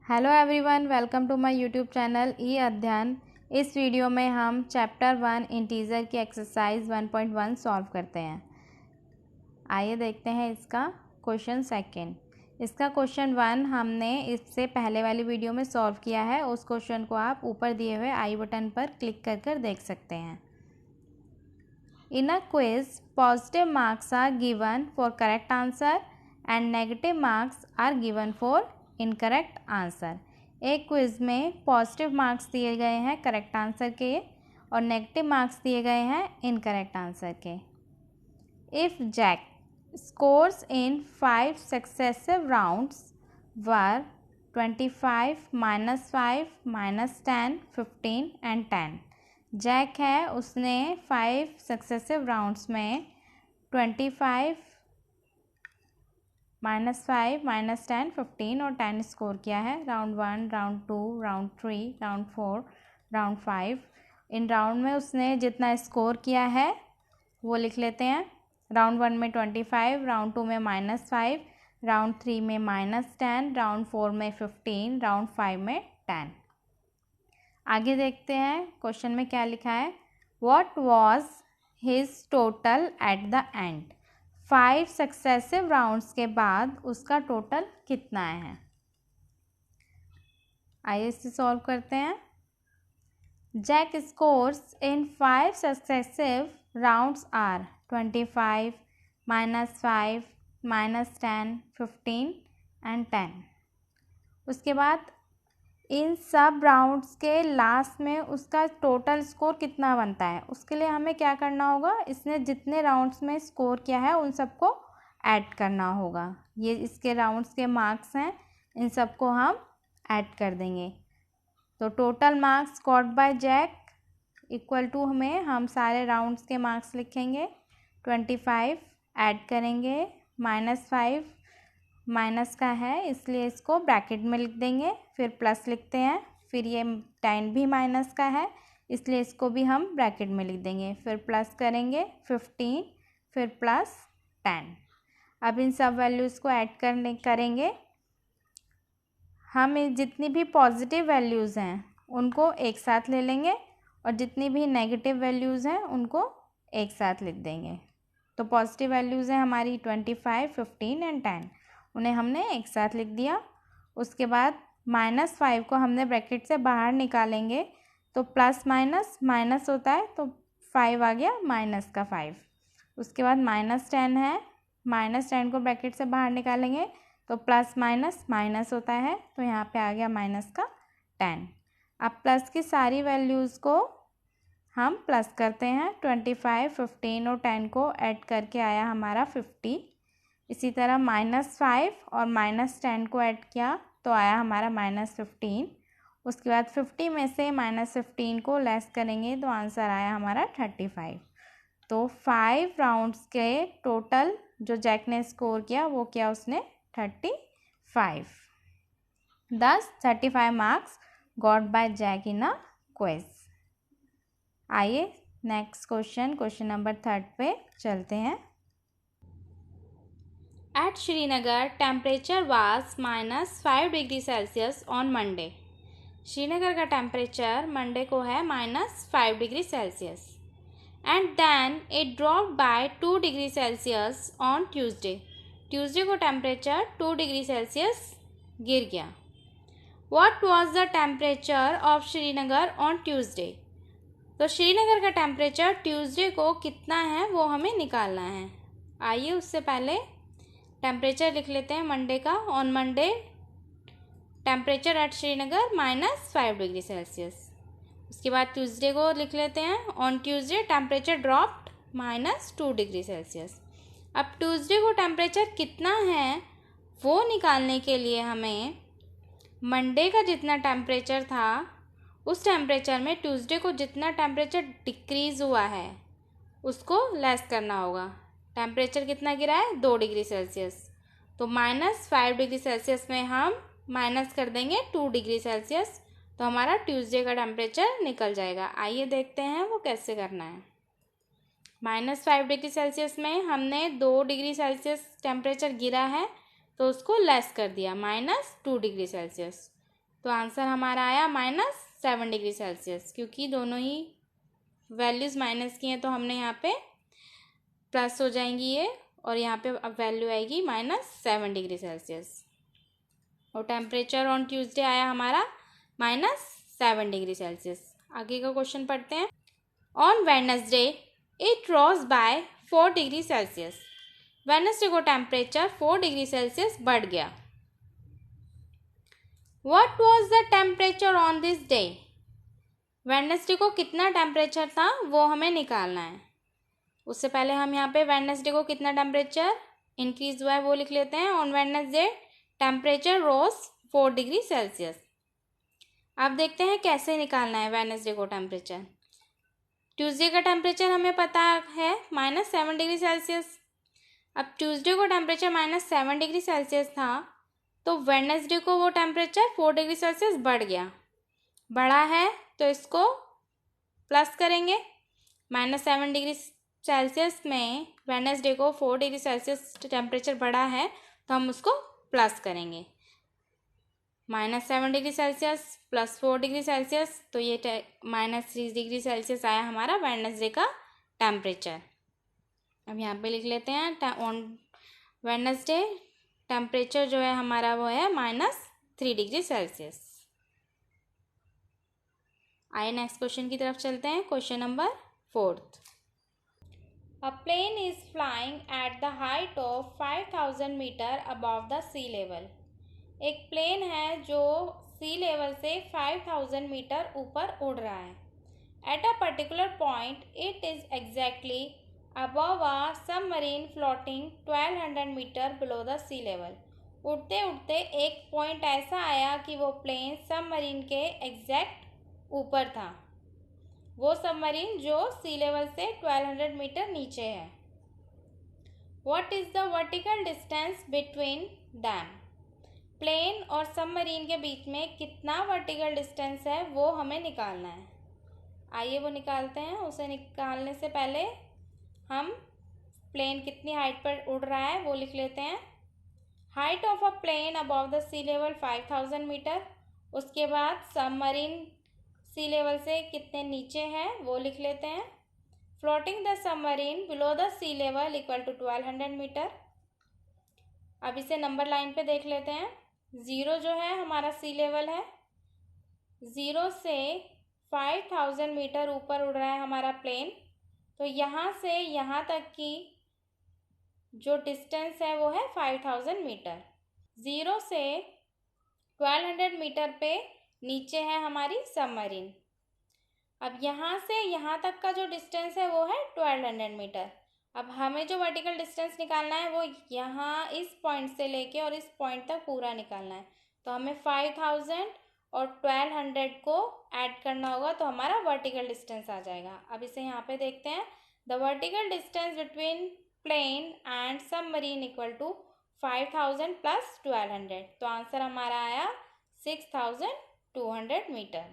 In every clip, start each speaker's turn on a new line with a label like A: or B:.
A: Hello everyone, welcome to my YouTube channel E Adhyayan. इस video में हम चैप्टर 1 इंटीजर की एक्सरसाइज 1.1 सॉल्व करते हैं। आइए देखते हैं इसका क्वेश्चन सेकंड। इसका क्वेश्चन 1 हमने इससे पहले वाली वीडियो में सॉल्व किया है। उस क्वेश्चन को आप ऊपर दिए हुए आई बटन पर क्लिक कर देख सकते हैं। In a quiz positive marks are given for correct answer and negative marks are given for incorrect answer. एक क्विज में पॉजिटिव मार्क्स दिए गए हैं करेक्ट आंसर के और नेगेटिव मार्क्स दिए गए हैं इनकरेक्ट आंसर के। If Jack scores in 5 successive rounds were 25, -5, -10, 15 and 10। Jack है, उसने 5 सक्सेसिव राउंड्स में 25, -5, -10, 15 और 10 स्कोर किया है। Round 1, round 2, round 3, round 4, round 5। In round में उसने जितना स्कोर किया है वो लिख लेते हैं। राउंड 1 में 25, राउंड 2 में -5, राउंड 3 में -10, राउंड 4 में 15, राउंड 5 में 10। आगे देखते हैं क्वेश्चन में क्या लिखा है। What was his total at the end. 5 successive rounds के बाद उसका टोटल कितना है। आइए इसे सॉल्व करते हैं। Jack scores in 5 successive rounds are 25, -5, -10, 15 and 10। उसके बाद इन सब राउंड्स के लास्ट में उसका टोटल स्कोर कितना बनता है। उसके लिए हमें क्या करना होगा, इसने जितने राउंड्स में स्कोर किया है उन सबको ऐड करना होगा। ये इसके राउंड्स के मार्क्स हैं, इन सबको हम ऐड कर देंगे। तो total marks scored by Jack equal to हमें हम सारे राउंड्स के मार्क्स लिखेंगे। 25 ऐड करेंगे, -5 माइनस का है इसलिए इसको ब्रैकेट में लिख देंगे, फिर प्लस लिखते हैं। फिर ये 10 भी माइनस का है इसलिए इसको भी हम ब्रैकेट में लिख देंगे, फिर प्लस करेंगे 15, फिर प्लस 10। अब इन सब वैल्यूज़ को ऐड करेंगे। हम जितनी भी पॉजिटिव वैल्यूज़ हैं उनको एक साथ ले लेंगे और जितनी भी नेगेटिव वैल्यूज़ हैं उनको एक साथ लिख देंगे। तो पॉजिटिव वैल्यूज़ हैं हमारी 25, 15 एंड 10, उन्हें हमने एक साथ लिख दिया। उसके बाद -5 को हमने ब्रैकेट से बाहर निकालेंगे तो प्लस माइनस माइनस होता है तो 5 आ गया माइनस का 5। उसके बाद -10 है, -10 को ब्रैकेट से बाहर निकालेंगे तो प्लस माइनस माइनस होता है तो यहाँ पे आ गया माइनस का 10। अब प्लस की सारी वैल्यूज़ को हम प्लस करते हैं। 25, 15 और 10 को ऐड करके आया हमारा 50। इसी तरह -5 और -10 को ऐड किया तो आया हमारा -15। उसके बाद 50 में से -15 को लेस करेंगे तो आंसर आया हमारा 35। तो 5 राउंड्स के टोटल जो जैक ने स्कोर किया वो किया उसने 35। Thus 35 marks got by Jack in a quiz. आइए नेक्स्ट क्वेश्चन नंबर 3 पे चलते हैं। At Srinagar, temperature was -5 degree Celsius on Monday. Srinagar का टेम्परेचर मंडे को है -5 degree Celsius and then it drop by 2 degree Celsius on Tuesday. Tuesday को temperature 2 degree Celsius गिर गया। What was the temperature of Srinagar on Tuesday. तो श्रीनगर का temperature Tuesday को कितना है वो हमें निकालना है। आइए उससे पहले टेम्परेचर लिख लेते हैं मंडे का। On Monday temperature at Srinagar -5 degree Celsius. उसके बाद ट्यूसडे को लिख लेते हैं। On Tuesday temperature dropped -2 degree Celsius. अब ट्यूसडे को टेम्परेचर कितना है वो निकालने के लिए हमें मंडे का जितना टेम्परेचर था उस टेम्परेचर में ट्यूसडे को जितना टेम्परेचर डिक्रीज़ हुआ है उसको लेस करना होगा। टेम्परेचर कितना गिरा है 2 डिग्री सेल्सियस, तो -5 डिग्री सेल्सियस में हम माइनस कर देंगे 2 डिग्री सेल्सियस तो हमारा ट्यूसडे का टेम्परेचर निकल जाएगा। आइए देखते हैं वो कैसे करना है। -5 डिग्री सेल्सियस में हमने 2 डिग्री सेल्सियस टेम्परेचर गिरा है तो उसको लेस कर दिया -2 डिग्री सेल्सियस। तो आंसर हमारा आया -7 डिग्री सेल्सियस, क्योंकि दोनों ही वैल्यूज़ माइनस की हैं तो हमने यहाँ पे प्लस हो जाएंगी ये, और यहाँ पे अब वैल्यू आएगी -7 डिग्री सेल्सियस। और टेम्परेचर ऑन ट्यूसडे आया हमारा -7 डिग्री सेल्सियस। आगे का क्वेश्चन पढ़ते हैं। On Wednesday it rose by 4 degree Celsius. Wednesday को टेम्परेचर 4 डिग्री सेल्सियस बढ़ गया। What was the temperature on this day? Wednesday को कितना टेम्परेचर था वो हमें निकालना है। उससे पहले हम यहाँ पे वेडनेसडे को कितना टेम्परेचर इंक्रीज हुआ है वो लिख लेते हैं। On Wednesday temperature rose 4 degree Celsius. अब देखते हैं कैसे निकालना है वेडनेसडे को टेम्परेचर। ट्यूसडे का टेम्परेचर हमें पता है -7 डिग्री सेल्सियस। अब ट्यूसडे को टेम्परेचर -7 डिग्री सेल्सियस था, तो वेडनेसडे को वो टेम्परेचर 4 डिग्री सेल्सियस बढ़ गया। बढ़ा है तो इसको प्लस करेंगे। -7 डिग्री सेल्सियस में वेडनेसडे को 4 डिग्री सेल्सियस टेम्परेचर बढ़ा है तो हम उसको प्लस करेंगे। -7 degree Celsius plus 4 degree Celsius, तो ये -3 डिग्री सेल्सियस आया हमारा वेडनेसडे का टेम्परेचर। अब यहाँ पे लिख लेते हैं ऑन वेडनेसडे टेम्परेचर जो है हमारा वो है -3 डिग्री सेल्सियस। आइए नेक्स्ट क्वेश्चन की तरफ चलते हैं। Question number 4। A plane is flying at the height of 5000 metre above the sea level. एक प्लेन है जो सी लेवल से 5000 मीटर ऊपर उड़ रहा है। At a particular point, it is exactly above a submarine floating 1200 metre below the sea level. उड़ते उड़ते एक पॉइंट ऐसा आया कि वो प्लेन सबमरीन के एग्जैक्ट ऊपर था। वो सबमरीन जो सी लेवल से 1200 मीटर नीचे है। What is the vertical distance between them? Plane और सबमरीन के बीच में कितना वर्टिकल डिस्टेंस है वो हमें निकालना है। आइए वो निकालते हैं। उसे निकालने से पहले हम प्लेन कितनी हाइट पर उड़ रहा है वो लिख लेते हैं। Height of a plane above the sea level 5000 metre. उसके बाद सबमरीन सी लेवल से कितने नीचे हैं वो लिख लेते हैं। Floating the submarine below the sea level equal to 1200 metre. अब इसे नंबर लाइन पे देख लेते हैं। 0 जो है हमारा सी लेवल है। 0 से 5000 मीटर ऊपर उड़ रहा है हमारा प्लेन, तो यहाँ से यहाँ तक की जो डिस्टेंस है वो है 5000 मीटर। 0 से 1200 मीटर पे नीचे है हमारी सबमरीन। अब यहाँ से यहाँ तक का जो डिस्टेंस है वो है 1200 मीटर। अब हमें जो वर्टिकल डिस्टेंस निकालना है वो यहाँ इस पॉइंट से लेके और इस पॉइंट तक पूरा निकालना है। तो हमें 5000 और 1200 को ऐड करना होगा तो हमारा वर्टिकल डिस्टेंस आ जाएगा। अब इसे यहाँ पे देखते हैं। The vertical distance between plane and submarine equal to 5000 plus 1200। तो आंसर हमारा आया 6200 मीटर।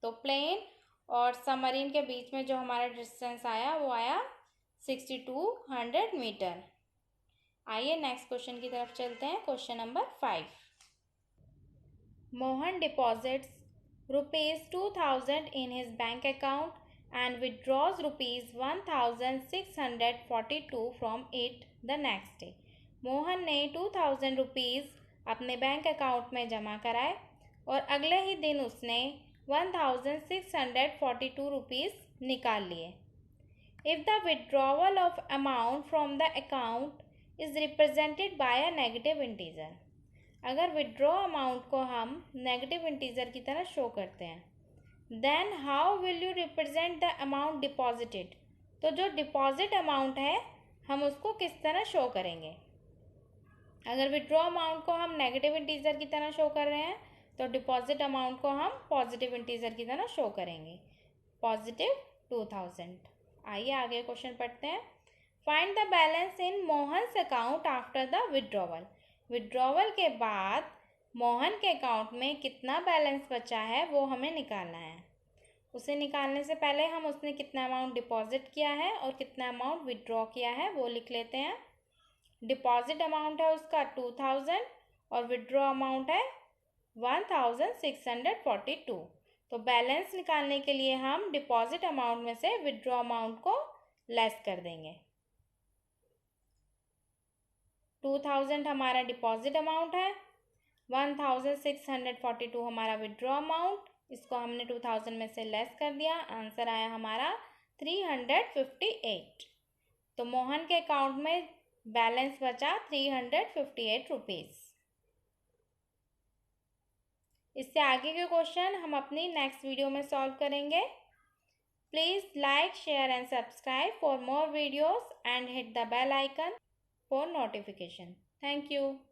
A: तो प्लेन और सबमरीन के बीच में जो हमारा डिस्टेंस आया वो आया 6200 मीटर। आइए नेक्स्ट क्वेश्चन की तरफ चलते हैं। Question number 5। Mohan deposits ₹2000 in his bank account and withdraws ₹1642 from it the next day. Mohan ने 2000 रुपीज़ अपने बैंक अकाउंट में जमा कराए और अगले ही दिन उसने 1642 रुपीज़ निकाल लिए। If the withdrawal of amount from the account is represented by a negative integer, अगर withdraw amount को हम negative integer की तरह शो करते हैं, then how will you represent the amount deposited? तो जो डिपॉजिट अमाउंट है हम उसको किस तरह शो करेंगे। अगर विड्रॉ अमाउंट को हम नेगेटिव इंटीजर की तरह शो कर रहे हैं तो डिपॉजिट अमाउंट को हम पॉजिटिव इंटीजर की तरह शो करेंगे, +2000। आइए आगे क्वेश्चन पढ़ते हैं। Find the balance in Mohan's account after the withdrawal. Withdrawal के बाद मोहन के अकाउंट में कितना बैलेंस बचा है वो हमें निकालना है। उसे निकालने से पहले हम उसने कितना अमाउंट डिपॉजिट किया है और कितना अमाउंट विड्रॉ किया है वो लिख लेते हैं। डिपॉजिट अमाउंट है उसका 2000 और विड्रॉ अमाउंट है 1642। तो बैलेंस निकालने के लिए हम डिपॉजिट अमाउंट में से विड्रॉ अमाउंट को लेस कर देंगे। 2000 हमारा डिपॉजिट अमाउंट है, 1642 हमारा विड्रॉ अमाउंट, इसको हमने 2000 में से लेस कर दिया, आंसर आया हमारा 358। तो मोहन के अकाउंट में बैलेंस बचा 358 रुपीज़। इससे आगे के क्वेश्चन हम अपनी नेक्स्ट वीडियो में सॉल्व करेंगे। Please like, share and subscribe for more videos and hit the bell icon for notification. Thank you.